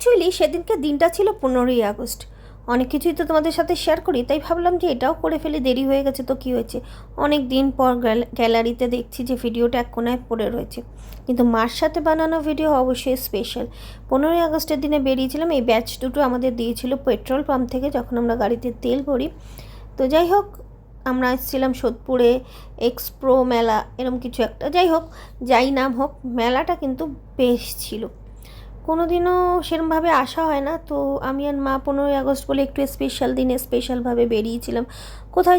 Actually সেদিনকে দিনটা ছিল 15ই আগস্ট। অনেক কিছুই তো তোমাদের সাথে শেয়ার করি, তাই ভাবলাম যে এটাও করে ফেলে, দেরি হয়ে গেছে তো কী হয়েছে। অনেক দিন পর গ্যালারিতে দেখছি যে ভিডিওটা এক কোনায় পড়ে রয়েছে, কিন্তু মার সাথে বানানো ভিডিও অবশ্যই স্পেশাল। 15ই আগস্টের দিনে বেরিয়েছিলাম, এই ব্যাচ দুটো আমাদের দিয়েছিল পেট্রোল পাম্প থেকে যখন আমরা গাড়িতে তেল ভরি। তো যাই হোক, আমরা এসেছিলাম সোদপুরে এক্সপ্রো মেলা এরকম কিছু একটা, যাই হোক, যাই নাম হোক, মেলাটা কিন্তু বেশ ছিল। কোনো দিনও সেরকমভাবে আসা হয় না, তো আমি আর মা 15ই আগস্ট বলে একটু স্পেশাল দিনে স্পেশালভাবে বেরিয়েছিলাম। কোথায়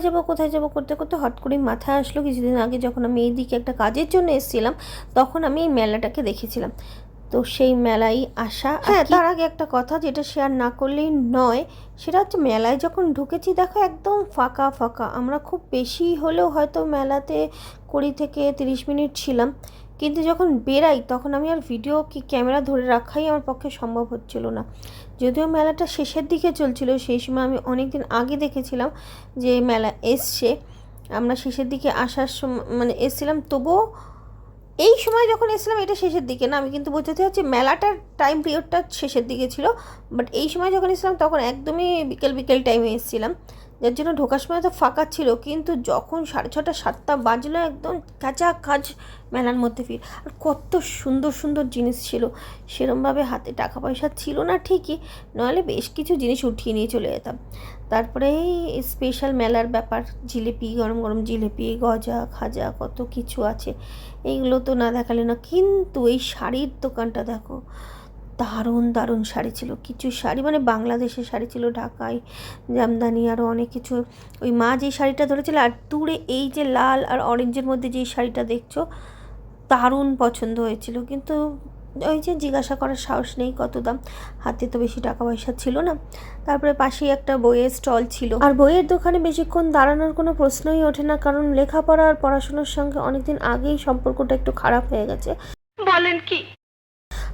যাব করতে করতে হট করে মাথায় আসলো কিছুদিন আগে যখন আমি এইদিকে একটা কাজের জন্য এসেছিলাম, তখন আমি এই মেলাটাকে দেখেছিলাম। তো সেই মেলায় আসা। হ্যাঁ, তার আগে একটা কথা যেটা শেয়ার না করলেই নয়, সেটা হচ্ছে মেলায় যখন ঢুকেছি দেখো একদম ফাঁকা ফাঁকা। আমরা খুব বেশি হলেও হয়তো মেলাতে 20 থেকে 30 মিনিট ছিলাম, কিন্তু যখন বেরাই তখন আমি আর ভিডিও কি ক্যামেরা ধরে রাখাই আমার পক্ষে সম্ভব হচ্ছিল না। যদিও মেলাটা শেষের দিকে চলছিল, সেই সময় আমি অনেক দিন আগে দেখেছিলাম যে মেলা এসছে। আমরা শেষের দিকে আসার সময় মানে এসেছিলাম, তবুও এই সময় যখন এসেছিলাম এটা শেষের দিকে না, আমি কিন্তু বোঝাতে চাচ্ছি মেলাটার টাইম পিরিয়ডটা শেষের দিকে ছিল, বাট এই সময় যখন এসেছিলাম তখন একদমই বিকেল টাইমে এসেছিলাম, যার জন্য ঢোকার সময় তো ফাঁকা ছিল, কিন্তু যখন 6:30 7টা বাজলো একদম কাজ মেলার মধ্যে ফির। আর কত সুন্দর সুন্দর জিনিস ছিল, সেরমভাবে হাতে টাকা পয়সা ছিল না ঠিকই, নাহলে বেশ কিছু জিনিস উঠিয়ে নিয়ে চলে যেতাম। তারপরে এই স্পেশাল মেলার ব্যাপার, জিলিপি, গরম গরম জিলিপি, গজা খাজা কত কিছু আছে, এইগুলো তো না দেখালে না। কিন্তু এই শাড়ির দোকানটা দেখো, দারুণ দারুণ শাড়ি ছিল, কিছু শাড়ি মানে বাংলাদেশের শাড়ি ছিল, ঢাকাই, জামদানি, আরও অনেক কিছু। ওই মা যেই শাড়িটা ধরেছিল, আর দূরে এই যে লাল আর অরেঞ্জের মধ্যে যেই শাড়িটা দেখছো, দারুণ পছন্দ হয়েছিল, কিন্তু ওই যে জিজ্ঞাসা করার সাহস নেই কত দাম, হাতে তো বেশি টাকা পয়সা ছিল না। তারপরে পাশেই একটা বইয়ের স্টল ছিল, আর বইয়ের দোকানে বেশিক্ষণ দাঁড়ানোর কোনো প্রশ্নই ওঠে না, কারণ লেখাপড়া আর পড়াশোনার সঙ্গে অনেকদিন আগেই সম্পর্কটা একটু খারাপ হয়ে গেছে। বলেন কি?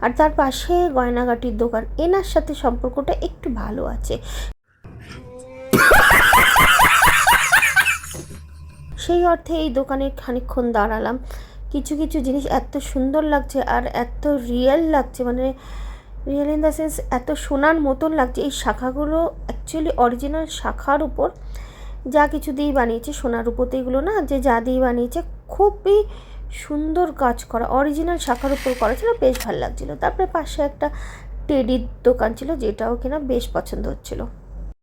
আর তার পাশে গয়নাগাটির দোকান, এনার সাথে সম্পর্কটা একটু ভালো আছে, সেই অর্থে এই দোকানে খানিকক্ষণ দাঁড়ালাম। কিছু কিছু জিনিস এত সুন্দর লাগছে আর এত রিয়েল লাগছে, মানে রিয়েল ইন দ্য সেন্স এত সোনার মতন লাগছে। এই শাখাগুলো অ্যাকচুয়ালি অরিজিনাল শাখার উপর যা কিছু দিয়েই বানিয়েছে, সোনার উপরতে এগুলো না, যে যা দিয়ে বানিয়েছে খুবই সুন্দর কাজ করা, অরিজিনাল শাখার উপর করা ছিল, বেশ ভালো লাগছিলো। তারপরে পাশে একটা টেডির দোকান ছিল, যেটাও কিনা বেশ পছন্দ হচ্ছিলো।